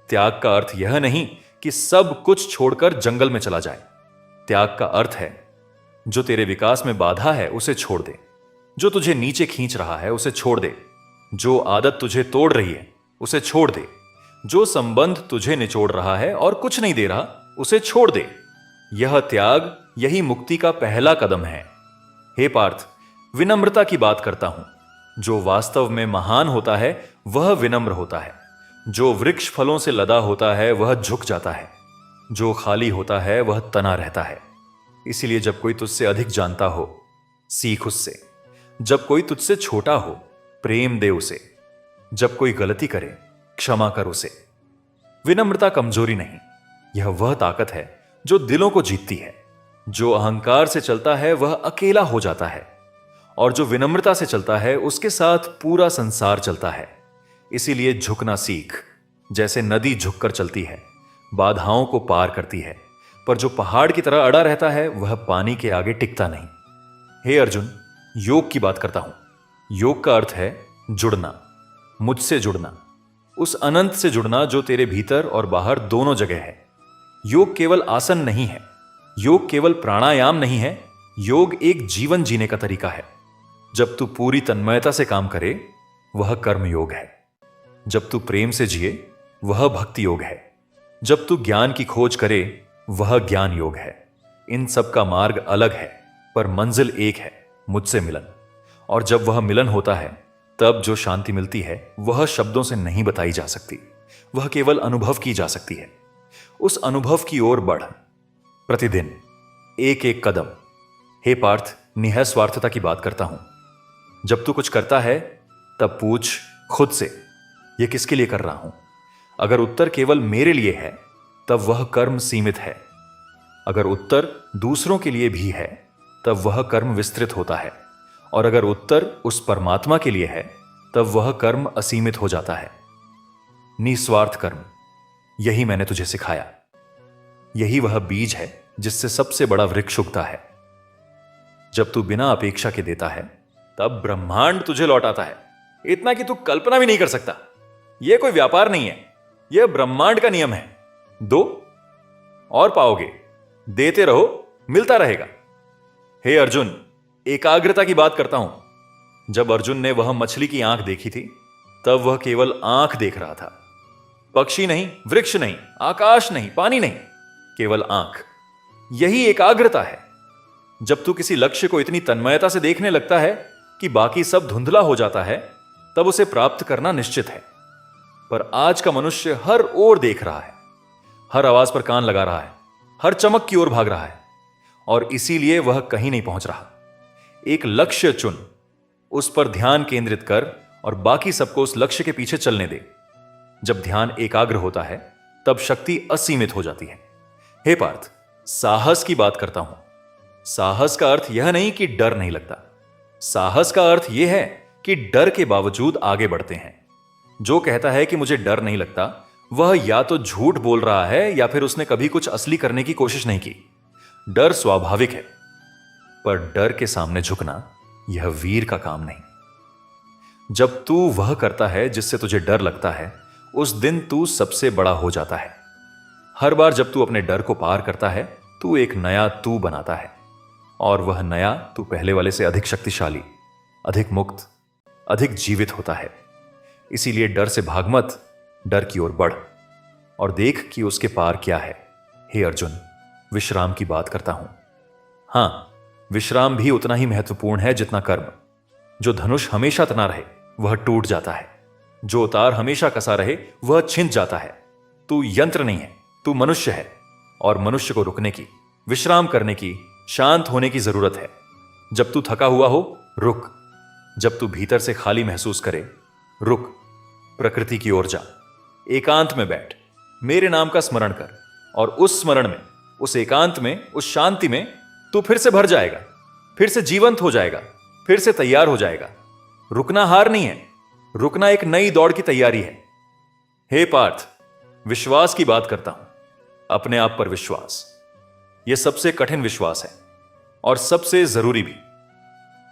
Speaker 1: त्याग का अर्थ यह नहीं कि सब कुछ छोड़कर जंगल में चला जाए। त्याग का अर्थ है जो तेरे विकास में बाधा है उसे छोड़ दे, जो तुझे नीचे खींच रहा है उसे छोड़ दे, जो आदत तुझे तोड़ रही है उसे छोड़ दे, जो संबंध तुझे निचोड़ रहा है और कुछ नहीं दे रहा उसे छोड़ दे। यह त्याग, यही मुक्ति का पहला कदम है। हे पार्थ, विनम्रता की बात करता हूं। जो वास्तव में महान होता है वह विनम्र होता है। जो वृक्ष फलों से लदा होता है वह झुक जाता है। जो खाली होता है वह तना रहता है। इसीलिए जब कोई तुझसे अधिक जानता हो, सीख उससे। जब कोई तुझसे छोटा हो, प्रेम दे उसे। जब कोई गलती करे, क्षमा कर उसे। विनम्रता कमजोरी नहीं, यह वह ताकत है जो दिलों को जीतती है। जो अहंकार से चलता है वह अकेला हो जाता है और जो विनम्रता से चलता है उसके साथ पूरा संसार चलता है। इसीलिए झुकना सीख। जैसे नदी झुककर चलती है, बाधाओं को पार करती है, पर जो पहाड़ की तरह अड़ा रहता है वह पानी के आगे टिकता नहीं। हे अर्जुन, योग की बात करता हूं। योग का अर्थ है जुड़ना, मुझसे जुड़ना, उस अनंत से जुड़ना जो तेरे भीतर और बाहर दोनों जगह है। योग केवल आसन नहीं है, योग केवल प्राणायाम नहीं है, योग एक जीवन जीने का तरीका है। जब तू पूरी तन्मयता से काम करे वह कर्म योग है। जब तू प्रेम से जिए वह भक्ति योग है। जब तू ज्ञान की खोज करे वह ज्ञान योग है। इन सब का मार्ग अलग है पर मंजिल एक है, मुझसे मिलन। और जब वह मिलन होता है तब जो शांति मिलती है वह शब्दों से नहीं बताई जा सकती, वह केवल अनुभव की जा सकती है। उस अनुभव की ओर बढ़, प्रतिदिन एक एक कदम। हे पार्थ, निःस्वार्थता की बात करता हूं। जब तू कुछ करता है तब पूछ खुद से, यह किसके लिए कर रहा हूं? अगर उत्तर केवल मेरे लिए है तब वह कर्म सीमित है। अगर उत्तर दूसरों के लिए भी है तब वह कर्म विस्तृत होता है। और अगर उत्तर उस परमात्मा के लिए है तब वह कर्म असीमित हो जाता है। निस्वार्थ कर्म, यही मैंने तुझे सिखाया। यही वह बीज है जिससे सबसे बड़ा वृक्ष उगता है। जब तू बिना अपेक्षा के देता है तब ब्रह्मांड तुझे लौटाता है, इतना कि तू कल्पना भी नहीं कर सकता। यह कोई व्यापार नहीं है, यह ब्रह्मांड का नियम है। दो और पाओगे, देते रहो, मिलता रहेगा। हे अर्जुन, एकाग्रता की बात करता हूं। जब अर्जुन ने वह मछली की आंख देखी थी तब वह केवल आंख देख रहा था। पक्षी नहीं, वृक्ष नहीं, आकाश नहीं, पानी नहीं, केवल आंख। यही एकाग्रता है। जब तू किसी लक्ष्य को इतनी तन्मयता से देखने लगता है कि बाकी सब धुंधला हो जाता है तब उसे प्राप्त करना निश्चित है। पर आज का मनुष्य हर ओर देख रहा है, हर आवाज पर कान लगा रहा है, हर चमक की ओर भाग रहा है, और इसीलिए वह कहीं नहीं पहुंच रहा। एक लक्ष्य चुन, उस पर ध्यान केंद्रित कर और बाकी सबको उस लक्ष्य के पीछे चलने दे। जब ध्यान एकाग्र होता है तब शक्ति असीमित हो जाती है। हे पार्थ, साहस की बात करता हूं। साहस का अर्थ यह नहीं कि डर नहीं लगता। साहस का अर्थ यह है कि डर के बावजूद आगे बढ़ते हैं। जो कहता है कि मुझे डर नहीं लगता वह या तो झूठ बोल रहा है या फिर उसने कभी कुछ असली करने की कोशिश नहीं की। डर स्वाभाविक है, पर डर के सामने झुकना यह वीर का काम नहीं। जब तू वह करता है जिससे तुझे डर लगता है उस दिन तू सबसे बड़ा हो जाता है। हर बार जब तू अपने डर को पार करता है तू एक नया तू बनाता है, और वह नया तू पहले वाले से अधिक शक्तिशाली, अधिक मुक्त, अधिक जीवित होता है। इसीलिए डर से भाग मत, डर की ओर बढ़ और देख कि उसके पार क्या है। हे अर्जुन, विश्राम की बात करता हूं। हां, विश्राम भी उतना ही महत्वपूर्ण है जितना कर्म। जो धनुष हमेशा तना रहे वह टूट जाता है, जो तार हमेशा कसा रहे वह छिंच जाता है। तू यंत्र नहीं है, तू मनुष्य है, और मनुष्य को रुकने की, विश्राम करने की, शांत होने की जरूरत है। जब तू थका हुआ हो, रुक। जब तू भीतर से खाली महसूस करे, रुक, प्रकृति की ओर जा, एकांत में बैठ, मेरे नाम का स्मरण कर, और उस स्मरण में, उस एकांत में, उस शांति में तू फिर से भर जाएगा, फिर से जीवंत हो जाएगा, फिर से तैयार हो जाएगा। रुकना हार नहीं है, रुकना एक नई दौड़ की तैयारी है। हे पार्थ, विश्वास की बात करता हूं। अपने आप पर विश्वास, यह सबसे कठिन विश्वास है और सबसे जरूरी भी।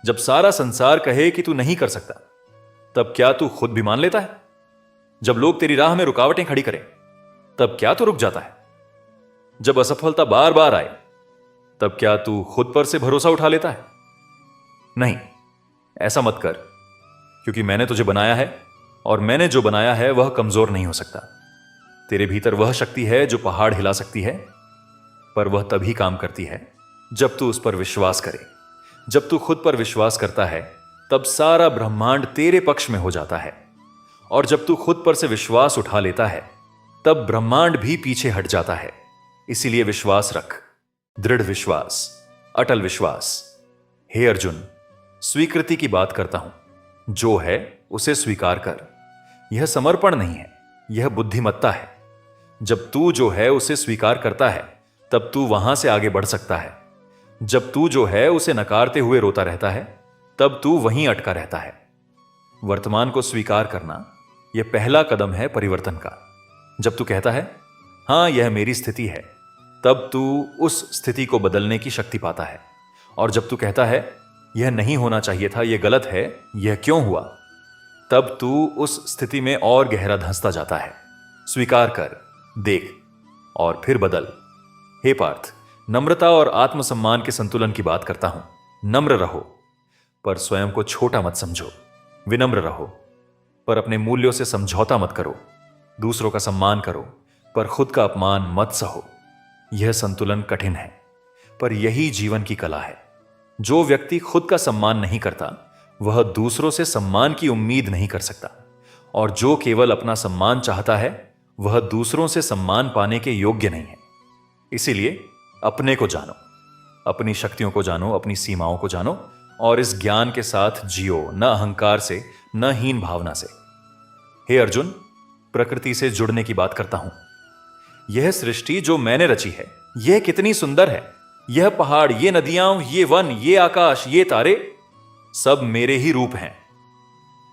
Speaker 1: जब सारा संसार कहे कि तू नहीं कर सकता, तब क्या तू खुद भी मान लेता है? जब लोग तेरी राह में रुकावटें खड़ी करें, तब क्या तू रुक जाता है? जब असफलता बार बार आए, तब क्या तू खुद पर से भरोसा उठा लेता है? नहीं, ऐसा मत कर, क्योंकि मैंने तुझे बनाया है, और मैंने जो बनाया है वह कमजोर नहीं हो सकता। तेरे भीतर वह शक्ति है जो पहाड़ हिला सकती है, पर वह तभी काम करती है जब तू उस पर विश्वास करे। जब तू खुद पर विश्वास करता है तब सारा ब्रह्मांड तेरे पक्ष में हो जाता है, और जब तू खुद पर से विश्वास उठा लेता है तब ब्रह्मांड भी पीछे हट जाता है। इसीलिए विश्वास रख, दृढ़ विश्वास, अटल विश्वास। हे अर्जुन, स्वीकृति की बात करता हूं। जो है उसे स्वीकार कर। यह समर्पण नहीं है, यह बुद्धिमत्ता है। जब तू जो है उसे स्वीकार करता है तब तू वहां से आगे बढ़ सकता है। जब तू जो है उसे नकारते हुए रोता रहता है तब तू वहीं अटका रहता है। वर्तमान को स्वीकार करना यह पहला कदम है परिवर्तन का। जब तू कहता है हां यह मेरी स्थिति है, तब तू उस स्थिति को बदलने की शक्ति पाता है। और जब तू कहता है यह नहीं होना चाहिए था, यह गलत है, यह क्यों हुआ, तब तू उस स्थिति में और गहरा धंसता जाता है। स्वीकार कर, देख और फिर बदल। हे पार्थ, नम्रता और आत्मसम्मान के संतुलन की बात करता हूं। नम्र रहो, पर स्वयं को छोटा मत समझो। विनम्र रहो, पर अपने मूल्यों से समझौता मत करो। दूसरों का सम्मान करो, पर खुद का अपमान मत सहो। यह संतुलन कठिन है, पर यही जीवन की कला है। जो व्यक्ति खुद का सम्मान नहीं करता, वह दूसरों से सम्मान की उम्मीद नहीं कर सकता। और जो केवल अपना सम्मान चाहता है, वह दूसरों से सम्मान पाने के योग्य नहीं है। इसीलिए अपने को जानो, अपनी शक्तियों को जानो, अपनी सीमाओं को जानो और इस ज्ञान के साथ जियो, न अहंकार से, न हीन भावना से। हे अर्जुन, प्रकृति से जुड़ने की बात करता हूं। यह सृष्टि जो मैंने रची है, यह कितनी सुंदर है। यह पहाड़, ये नदियां, ये वन, ये आकाश, ये तारे, सब मेरे ही रूप हैं।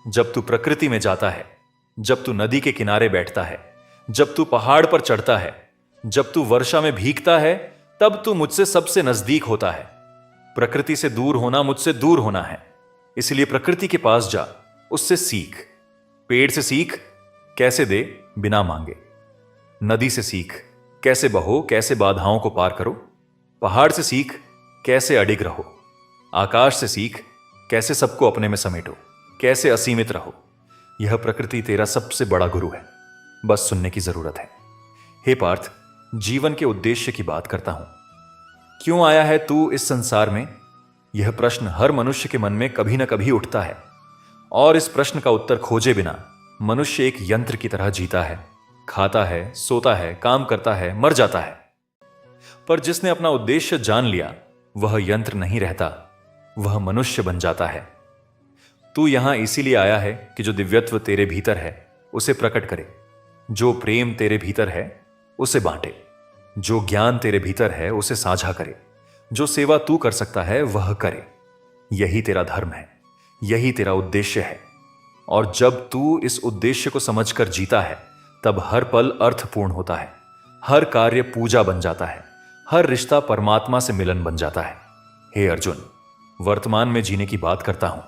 Speaker 1: जब तू प्रकृति में जाता है, जब तू नदी के किनारे बैठता है, जब तू पहाड़ पर चढ़ता है, जब तू वर्षा में भीगता है, तब तू मुझसे सबसे नजदीक होता है। प्रकृति से दूर होना मुझसे दूर होना है। इसलिए प्रकृति के पास जा, उससे सीख। पेड़ से सीख कैसे दे बिना मांगे। नदी से सीख कैसे बहो, कैसे बाधाओं को पार करो। पहाड़ से सीख कैसे अडिग रहो। आकाश से सीख कैसे सबको अपने में समेटो, कैसे असीमित रहो। यह प्रकृति तेरा सबसे बड़ा गुरु है, बस सुनने की जरूरत है। हे पार्थ, जीवन के उद्देश्य की बात करता हूं। क्यों आया है तू इस संसार में? यह प्रश्न हर मनुष्य के मन में कभी ना कभी उठता है। और इस प्रश्न का उत्तर खोजे बिना मनुष्य एक यंत्र की तरह जीता है, खाता है, सोता है, काम करता है, मर जाता है। पर जिसने अपना उद्देश्य जान लिया, वह यंत्र नहीं रहता, वह मनुष्य बन जाता है। तू यहां इसीलिए आया है कि जो दिव्यत्व तेरे भीतर है उसे प्रकट करे, जो प्रेम तेरे भीतर है उसे बांटे, जो ज्ञान तेरे भीतर है उसे साझा करे, जो सेवा तू कर सकता है वह करे। यही तेरा धर्म है, यही तेरा उद्देश्य है। और जब तू इस उद्देश्य को समझकर जीता है, तब हर पल अर्थपूर्ण होता है, हर कार्य पूजा बन जाता है, हर रिश्ता परमात्मा से मिलन बन जाता है। हे अर्जुन, वर्तमान में जीने की बात करता हूं।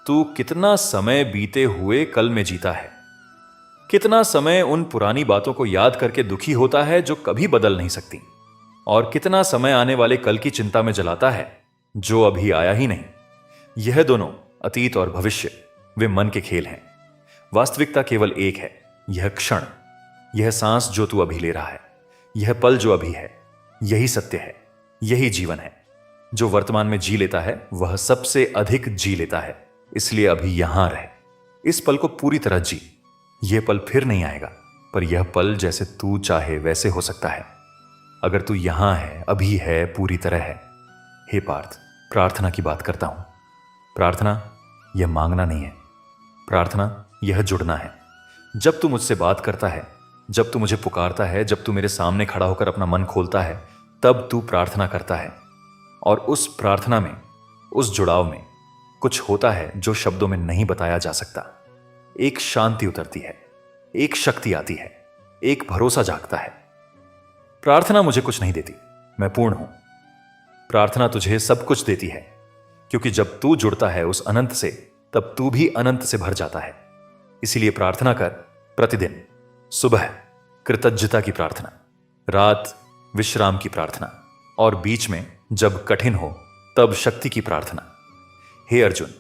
Speaker 1: तू कितना समय बीते हुए कल में जीता है, कितना समय उन पुरानी बातों को याद करके दुखी होता है जो कभी बदल नहीं सकती, और कितना समय आने वाले कल की चिंता में जलाता है जो अभी आया ही नहीं। यह दोनों, अतीत और भविष्य, वे मन के खेल हैं। वास्तविकता केवल एक है, यह क्षण, यह सांस जो तू अभी ले रहा है, यह पल जो अभी है, यही सत्य है, यही जीवन है। जो वर्तमान में जी लेता है वह सबसे अधिक जी लेता है। इसलिए अभी यहां रह, इस पल को पूरी तरह जी। यह पल फिर नहीं आएगा, पर यह पल जैसे तू चाहे वैसे हो सकता है, अगर तू यहां है, अभी है, पूरी तरह है। हे पार्थ, प्रार्थना की बात करता हूं। प्रार्थना यह मांगना नहीं है, प्रार्थना यह जुड़ना है। जब तू मुझसे बात करता है, जब तू मुझे पुकारता है, जब तू मेरे सामने खड़ा होकर अपना मन खोलता है, तब तू प्रार्थना करता है। और उस प्रार्थना में, उस जुड़ाव में कुछ होता है जो शब्दों में नहीं बताया जा सकता। एक शांति उतरती है, एक शक्ति आती है, एक भरोसा जागता है। प्रार्थना मुझे कुछ नहीं देती, मैं पूर्ण हूं। प्रार्थना तुझे सब कुछ देती है, क्योंकि जब तू जुड़ता है उस अनंत से, तब तू भी अनंत से भर जाता है। इसीलिए प्रार्थना कर प्रतिदिन। सुबह कृतज्ञता की प्रार्थना, रात विश्राम की प्रार्थना, और बीच में जब कठिन हो तब शक्ति की प्रार्थना। हे अर्जुन,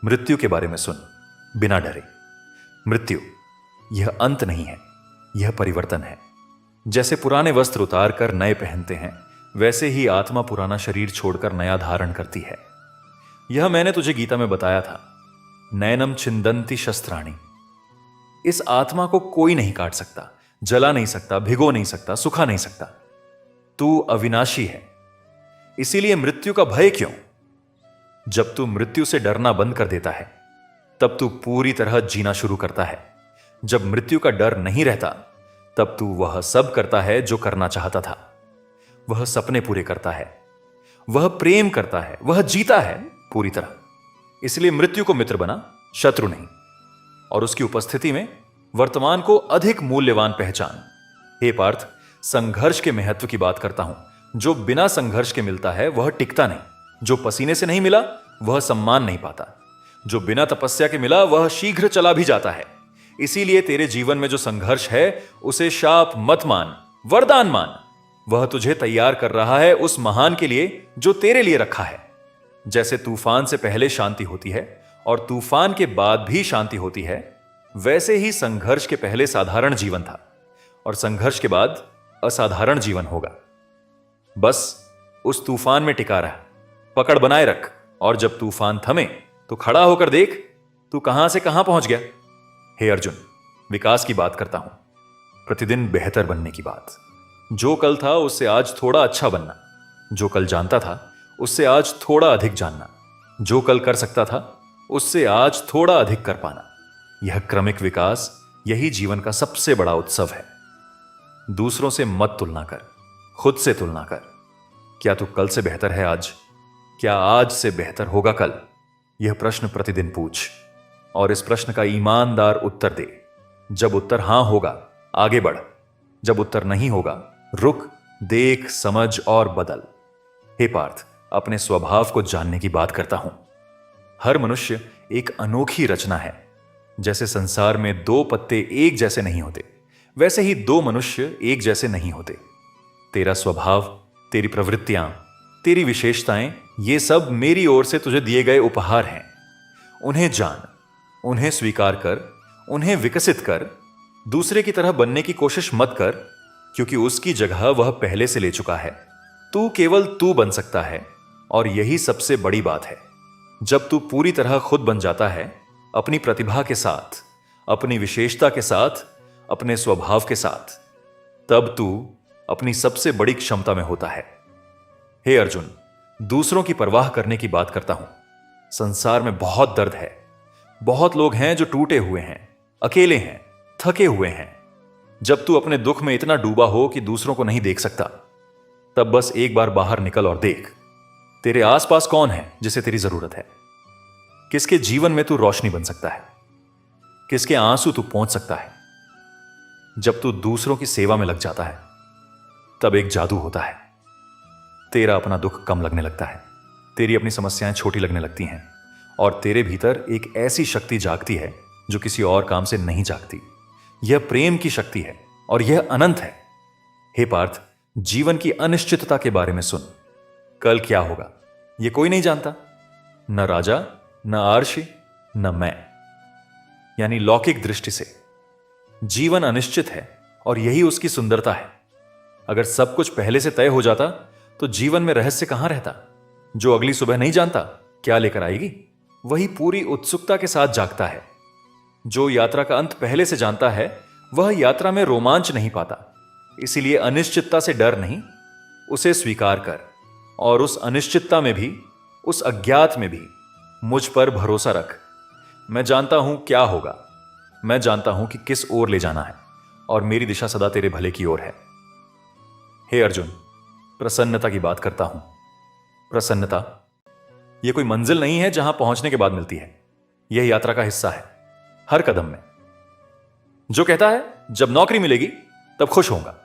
Speaker 1: मृत्यु के बारे में सुन बिना डरे। मृत्यु यह अंत नहीं है, यह परिवर्तन है। जैसे पुराने वस्त्र उतार कर नए पहनते हैं, वैसे ही आत्मा पुराना शरीर छोड़कर नया धारण करती है। यह मैंने तुझे गीता में बताया था। नैनम छिंदंती शस्त्राणी। इस आत्मा को कोई नहीं काट सकता, जला नहीं सकता, भिगो नहीं सकता, सुखा नहीं सकता। तू अविनाशी है, इसीलिए मृत्यु का भय क्यों? जब तू मृत्यु से डरना बंद कर देता है, तब तू पूरी तरह जीना शुरू करता है। जब मृत्यु का डर नहीं रहता, तब तू वह सब करता है जो करना चाहता था। वह सपने पूरे करता है, वह प्रेम करता है, वह जीता है पूरी तरह। इसलिए मृत्यु को मित्र बना, शत्रु नहीं। और उसकी उपस्थिति में वर्तमान को अधिक मूल्यवान पहचान। हे पार्थ, संघर्ष के महत्व की बात करता हूं। जो बिना संघर्ष के मिलता है वह टिकता नहीं, जो पसीने से नहीं मिला वह सम्मान नहीं पाता, जो बिना तपस्या के मिला वह शीघ्र चला भी जाता है। इसीलिए तेरे जीवन में जो संघर्ष है उसे शाप मत मान, वरदान मान। वह तुझे तैयार कर रहा है उस महान के लिए जो तेरे लिए रखा है। जैसे तूफान से पहले शांति होती है और तूफान के बाद भी शांति होती है, वैसे ही संघर्ष के पहले साधारण जीवन था और संघर्ष के बाद असाधारण जीवन होगा। बस उस तूफान में टिका रहा, पकड़ बनाए रख, और जब तूफान थमे तो खड़ा होकर देख तू कहां से कहां पहुंच गया। हे अर्जुन, विकास की बात करता हूं, प्रतिदिन बेहतर बनने की बात। जो कल था उससे आज थोड़ा अच्छा बनना, जो कल जानता था उससे आज थोड़ा अधिक जानना, जो कल कर सकता था उससे आज थोड़ा अधिक कर पाना। यह क्रमिक विकास, यही जीवन का सबसे बड़ा उत्सव है। दूसरों से मत तुलना कर, खुद से तुलना कर। क्या तू कल से बेहतर है आज? क्या आज से बेहतर होगा कल? यह प्रश्न प्रतिदिन पूछ और इस प्रश्न का ईमानदार उत्तर दे। जब उत्तर हां होगा आगे बढ़, जब उत्तर नहीं होगा रुक, देख, समझ और बदल। हे पार्थ, अपने स्वभाव को जानने की बात करता हूं। हर मनुष्य एक अनोखी रचना है। जैसे संसार में दो पत्ते एक जैसे नहीं होते, वैसे ही दो मनुष्य एक जैसे नहीं होते। तेरा स्वभाव, तेरी प्रवृत्तियां, तेरी विशेषताएं, ये सब मेरी ओर से तुझे दिए गए उपहार हैं। उन्हें जान, उन्हें स्वीकार कर, उन्हें विकसित कर। दूसरे की तरह बनने की कोशिश मत कर, क्योंकि उसकी जगह वह पहले से ले चुका है। तू केवल तू बन सकता है और यही सबसे बड़ी बात है। जब तू पूरी तरह खुद बन जाता है, अपनी प्रतिभा के साथ, अपनी विशेषता के साथ, अपने स्वभाव के साथ, तब तू अपनी सबसे बड़ी क्षमता में होता है। हे अर्जुन, दूसरों की परवाह करने की बात करता हूं। संसार में बहुत दर्द है। बहुत लोग हैं जो टूटे हुए हैं, अकेले हैं, थके हुए हैं। जब तू अपने दुख में इतना डूबा हो कि दूसरों को नहीं देख सकता, तब बस एक बार बाहर निकल और देख, तेरे आसपास कौन है जिसे तेरी जरूरत है। किसके जीवन में तू रोशनी बन सकता है, किसके आंसू तू पहुंच सकता है। जब तू दूसरों की सेवा में लग जाता है, तब एक जादू होता है। तेरा अपना दुख कम लगने लगता है, तेरी अपनी समस्याएं छोटी लगने लगती हैं और तेरे भीतर एक ऐसी शक्ति जागती है जो किसी और काम से नहीं जागती। यह प्रेम की शक्ति है और यह अनंत है। हे पार्थ, जीवन की अनिश्चितता के बारे में सुन। कल क्या होगा यह कोई नहीं जानता, न राजा, न आर्षि, न मैं। यानी लौकिक दृष्टि से जीवन अनिश्चित है और यही उसकी सुंदरता है। अगर सब कुछ पहले से तय हो जाता तो जीवन में रहस्य कहां रहता। जो अगली सुबह नहीं जानता क्या लेकर आएगी, वही पूरी उत्सुकता के साथ जागता है। जो यात्रा का अंत पहले से जानता है वह यात्रा में रोमांच नहीं पाता। इसीलिए अनिश्चितता से डर नहीं, उसे स्वीकार कर और उस अनिश्चितता में भी, उस अज्ञात में भी मुझ पर भरोसा रख। मैं जानता हूं क्या होगा, मैं जानता हूं कि किस ओर ले जाना है और मेरी दिशा सदा तेरे भले की ओर है। हे अर्जुन, प्रसन्नता की बात करता हूं। प्रसन्नता यह कोई मंजिल नहीं है जहां पहुंचने के बाद मिलती है। यह यात्रा का हिस्सा है, हर कदम में। जो कहता है जब नौकरी मिलेगी तब खुश होऊंगा,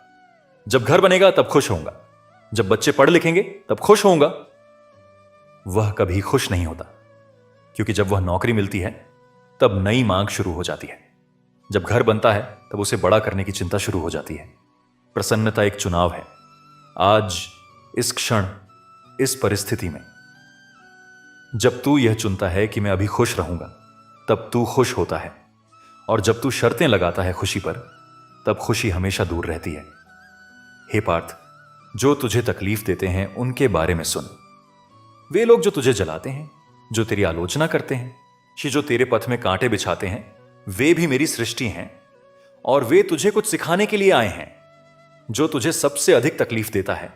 Speaker 1: जब घर बनेगा तब खुश होऊंगा, जब बच्चे पढ़ लिखेंगे तब खुश होऊंगा, वह कभी खुश नहीं होता। क्योंकि जब वह नौकरी मिलती है तब नई मांग शुरू हो जाती है। जब घर बनता है तब उसे बड़ा करने की चिंता शुरू हो जाती है। प्रसन्नता एक चुनाव है। आज, इस क्षण, इस परिस्थिति में जब तू यह चुनता है कि मैं अभी खुश रहूंगा, तब तू खुश होता है। और जब तू शर्तें लगाता है खुशी पर, तब खुशी हमेशा दूर रहती है। हे पार्थ, जो तुझे तकलीफ देते हैं उनके बारे में सुन। वे लोग जो तुझे जलाते हैं, जो तेरी आलोचना करते हैं, जो तेरे पथ में कांटे बिछाते हैं, वे भी मेरी सृष्टि हैं और वे तुझे कुछ सिखाने के लिए आए हैं। जो तुझे सबसे अधिक तकलीफ देता है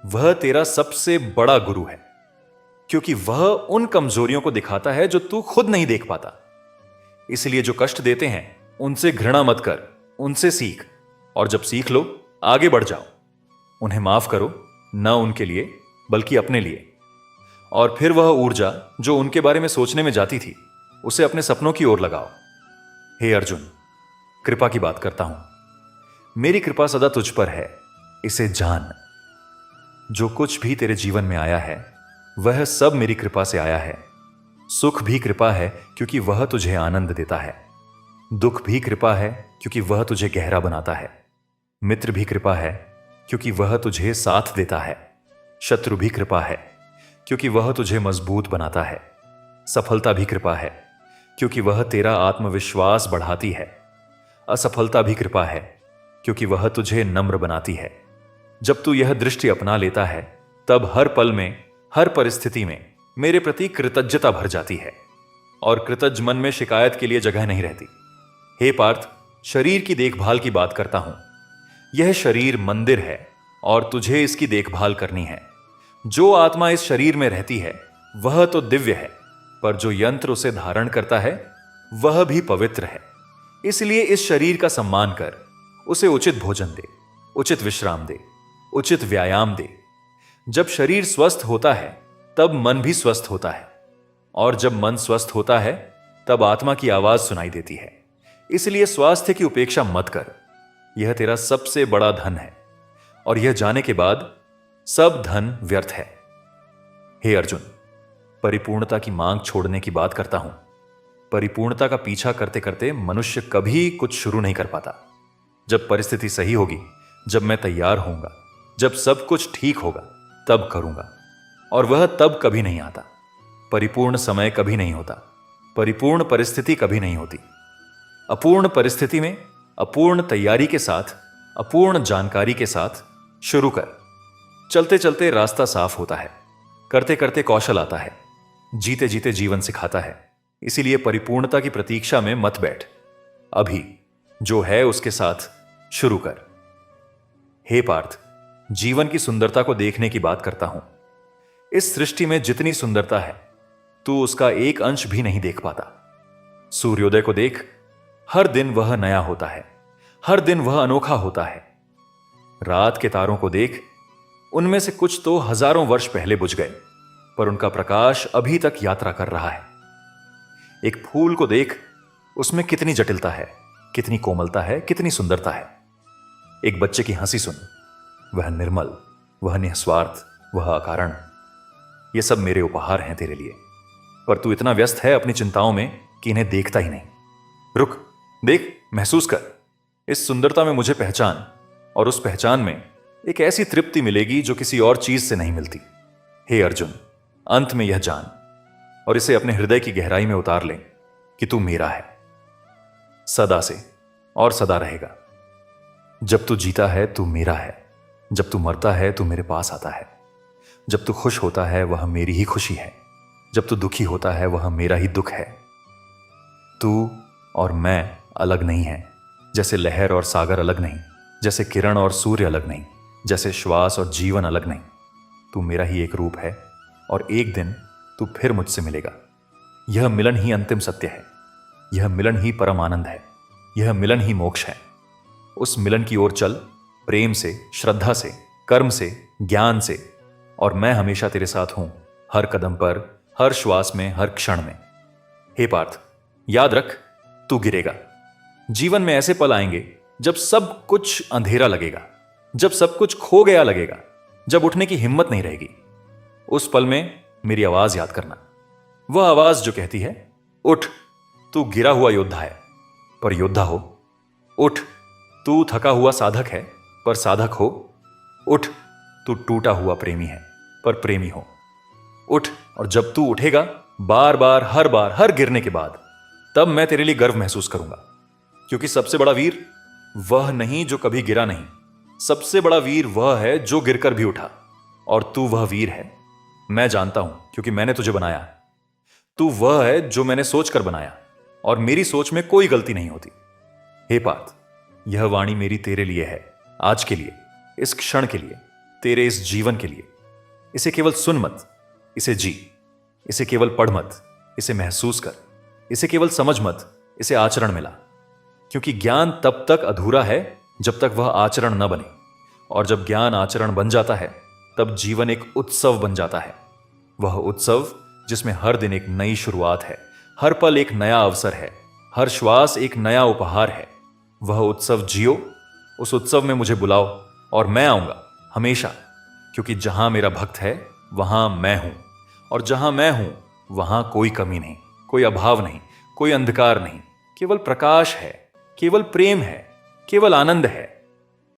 Speaker 1: वह तेरा सबसे बड़ा गुरु है, क्योंकि वह उन कमजोरियों को दिखाता है जो तू खुद नहीं देख पाता। इसलिए जो कष्ट देते हैं उनसे घृणा मत कर, उनसे सीख, और जब सीख लो आगे बढ़ जाओ। उन्हें माफ करो, न उनके लिए बल्कि अपने लिए। और फिर वह ऊर्जा जो उनके बारे में सोचने में जाती थी उसे अपने सपनों की ओर लगाओ। हे अर्जुन, कृपा की बात करता हूं। मेरी कृपा सदा तुझ पर है, इसे जान। जो कुछ भी तेरे जीवन में आया है वह सब मेरी कृपा से आया है। सुख भी कृपा है क्योंकि वह तुझे आनंद देता है। दुख भी कृपा है क्योंकि वह तुझे गहरा बनाता है। मित्र भी कृपा है क्योंकि वह तुझे साथ देता है। शत्रु भी कृपा है क्योंकि वह तुझे मजबूत बनाता है। सफलता भी कृपा है क्योंकि वह तेरा आत्मविश्वास बढ़ाती है। असफलता भी कृपा है क्योंकि वह तुझे नम्र बनाती है। जब तू यह दृष्टि अपना लेता है तब हर पल में, हर परिस्थिति में मेरे प्रति कृतज्ञता भर जाती है और कृतज्ञ मन में शिकायत के लिए जगह नहीं रहती। हे पार्थ, शरीर की देखभाल की बात करता हूं। यह शरीर मंदिर है और तुझे इसकी देखभाल करनी है। जो आत्मा इस शरीर में रहती है वह तो दिव्य है, पर जो यंत्र उसे धारण करता है वह भी पवित्र है। इसलिए इस शरीर का सम्मान कर, उसे उचित भोजन दे, उचित विश्राम दे, उचित व्यायाम दे। जब शरीर स्वस्थ होता है तब मन भी स्वस्थ होता है, और जब मन स्वस्थ होता है तब आत्मा की आवाज सुनाई देती है। इसलिए स्वास्थ्य की उपेक्षा मत कर, यह तेरा सबसे बड़ा धन है, और यह जाने के बाद सब धन व्यर्थ है। हे अर्जुन, परिपूर्णता की मांग छोड़ने की बात करता हूं। परिपूर्णता का पीछा करते करते मनुष्य कभी कुछ शुरू नहीं कर पाता। जब परिस्थिति सही होगी, जब मैं तैयार होऊंगा, जब सब कुछ ठीक होगा, तब करूंगा, और वह तब कभी नहीं आता। परिपूर्ण समय कभी नहीं होता, परिपूर्ण परिस्थिति कभी नहीं होती। अपूर्ण परिस्थिति में अपूर्ण तैयारी के साथ, अपूर्ण जानकारी के साथ शुरू कर। चलते चलते रास्ता साफ होता है, करते करते कौशल आता है, जीते जीते जीवन सिखाता है। इसीलिए परिपूर्णता की प्रतीक्षा में मत बैठ, अभी जो है उसके साथ शुरू कर। हे पार्थ, जीवन की सुंदरता को देखने की बात करता हूं। इस सृष्टि में जितनी सुंदरता है तू उसका एक अंश भी नहीं देख पाता। सूर्योदय को देख, हर दिन वह नया होता है, हर दिन वह अनोखा होता है। रात के तारों को देख, उनमें से कुछ तो हजारों वर्ष पहले बुझ गए, पर उनका प्रकाश अभी तक यात्रा कर रहा है। एक फूल को देख, उसमें कितनी जटिलता है, कितनी कोमलता है, कितनी सुंदरता है। एक बच्चे की हंसी सुन, वह निर्मल, वह निस्वार्थ, वह अकारण। ये सब मेरे उपहार हैं तेरे लिए, पर तू इतना व्यस्त है अपनी चिंताओं में कि इन्हें देखता ही नहीं। रुक, देख, महसूस कर। इस सुंदरता में मुझे पहचान, और उस पहचान में एक ऐसी तृप्ति मिलेगी जो किसी और चीज से नहीं मिलती। हे अर्जुन, अंत में यह जान और इसे अपने हृदय की गहराई में उतार ले कि तू मेरा है, सदा से और सदा रहेगा। जब तू जीता है तू मेरा है, जब तू मरता है तू मेरे पास आता है। जब तू खुश होता है वह मेरी ही खुशी है, जब तू दुखी होता है वह मेरा ही दुख है। तू और मैं अलग नहीं है, जैसे लहर और सागर अलग नहीं, जैसे किरण और सूर्य अलग नहीं, जैसे श्वास और जीवन अलग नहीं। तू मेरा ही एक रूप है, और एक दिन तू फिर मुझसे मिलेगा। यह मिलन ही अंतिम सत्य है, यह मिलन ही परम आनंद है, यह मिलन ही मोक्ष है। उस मिलन की ओर चल, प्रेम से, श्रद्धा से, कर्म से, ज्ञान से, और मैं हमेशा तेरे साथ हूं, हर कदम पर, हर श्वास में, हर क्षण में। हे पार्थ, याद रख, तू गिरेगा। जीवन में ऐसे पल आएंगे जब सब कुछ अंधेरा लगेगा, जब सब कुछ खो गया लगेगा, जब उठने की हिम्मत नहीं रहेगी। उस पल में मेरी आवाज याद करना, वह आवाज जो कहती है, उठ, तू गिरा हुआ योद्धा है पर योद्धा हो। उठ, तू थका हुआ साधक है पर साधक हो। उठ, तू टूटा हुआ प्रेमी है पर प्रेमी हो। उठ, और जब तू उठेगा बार बार, हर गिरने के बाद, तब मैं तेरे लिए गर्व महसूस करूंगा। क्योंकि सबसे बड़ा वीर वह नहीं जो कभी गिरा नहीं, सबसे बड़ा वीर वह है जो गिरकर भी उठा। और तू वह वीर है, मैं जानता हूं क्योंकि मैंने तुझे बनाया है। तू वह है जो मैंने सोचकर बनाया, और मेरी सोच में कोई गलती नहीं होती। हे पार्थ, यह वाणी मेरी तेरे लिए है, आज के लिए, इस क्षण के लिए, तेरे इस जीवन के लिए। इसे केवल सुन मत, इसे जी। इसे केवल पढ़ मत, इसे महसूस कर। इसे केवल समझ मत, इसे आचरण में ला। क्योंकि ज्ञान तब तक अधूरा है जब तक वह आचरण न बने, और जब ज्ञान आचरण बन जाता है तब जीवन एक उत्सव बन जाता है। वह उत्सव जिसमें हर दिन एक नई शुरुआत है, हर पल एक नया अवसर है, हर श्वास एक नया उपहार है। वह उत्सव जियो, उस उत्सव में मुझे बुलाओ और मैं आऊंगा हमेशा, क्योंकि जहां मेरा भक्त है वहां मैं हूं, और जहां मैं हूं वहां कोई कमी नहीं, कोई अभाव नहीं, कोई अंधकार नहीं, केवल प्रकाश है, केवल प्रेम है, केवल आनंद है।